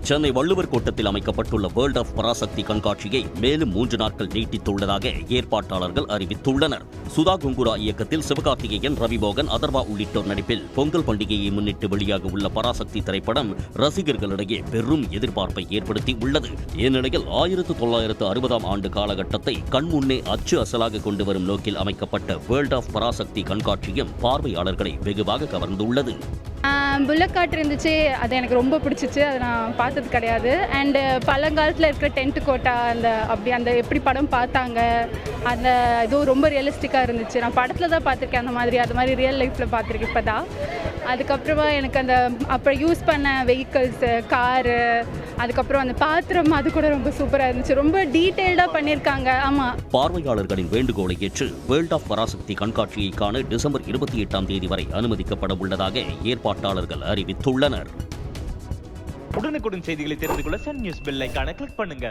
சென்னை வள்ளுவர் கோட்டத்தில் அமைக்கப்பட்டுள்ள world of Parasakthi கண்காட்சியை மேலும் 3 நாட்கள் நீட்டித்துள்ளதாக ஏற்பாட்டாளர்கள் அறிவித்துள்ளனர். சுதா குங்குரா இயக்கத்தில் சிவகார்த்திகேயன், ரவிமோகன், அதர்வா உள்ளிட்டோர் நடிப்பில் பொங்கல் பண்டிகையை முன்னிட்டு வெளியாக உள்ள பராசக்தி திரைப்படம் ரசிகர்களிடையே பெரும் எதிர்பார்ப்பை ஏற்படுத்தி உள்ளது. இந்நிலையில் 1960ஆம் ஆண்டு காலகட்டத்தை கண்முன்னே அச்சு அசலாக கொண்டு வரும் நோக்கில் அமைக்கப்பட்ட வேர்ல்ட் ஆஃப் பராசக்தி கண்காட்சியும் பார்வையாளர்களை வெகுவாக கவர்ந்துள்ளது. புல்லட் கார்ட் இருந்துச்சு, அது எனக்கு ரொம்ப பிடிச்சிச்சு. அதை நான் பார்த்தது கிடையாது. அண்டு பழங்காலத்தில் இருக்கிற டென்ட் கோட்டா அந்த எப்படி படம் பார்த்தாங்க, அந்த இதுவும் ரொம்ப ரியலிஸ்டிக்காக இருந்துச்சு. நான் படத்தில் தான் பார்த்துருக்கேன், அந்த மாதிரி ரியல் லைஃப்பில் பார்த்துருக்கேன் இப்போ தான். அதுக்கப்புறமா எனக்கு அப்போ யூஸ் பண்ண வெஹிக்கிள்ஸு, காரு, அதுக்கப்புறம் அந்த பாத்திரம், அது கூட ரொம்ப சூப்பராக இருந்துச்சு. ரொம்ப டீட்டெயில்டாக பண்ணியிருக்காங்க. ஆமாம், பார்வையாளர்களின் வேண்டுகோளை ஏற்று வேர்ல்ட் ஆஃப் பராசக்தி கண்காட்சியை காண டிசம்பர் 28ஆம் தேதி வரை அனுமதிக்கப்பட உள்ளதாக ஏற்பாட்டாளர்கள் அறிவித்துள்ளனர். உடனுக்குடன் செய்திகளை தெரிந்து கொள்ள சன் நியூஸ் பெல் ஐகானை கிளிக் பண்ணுங்க.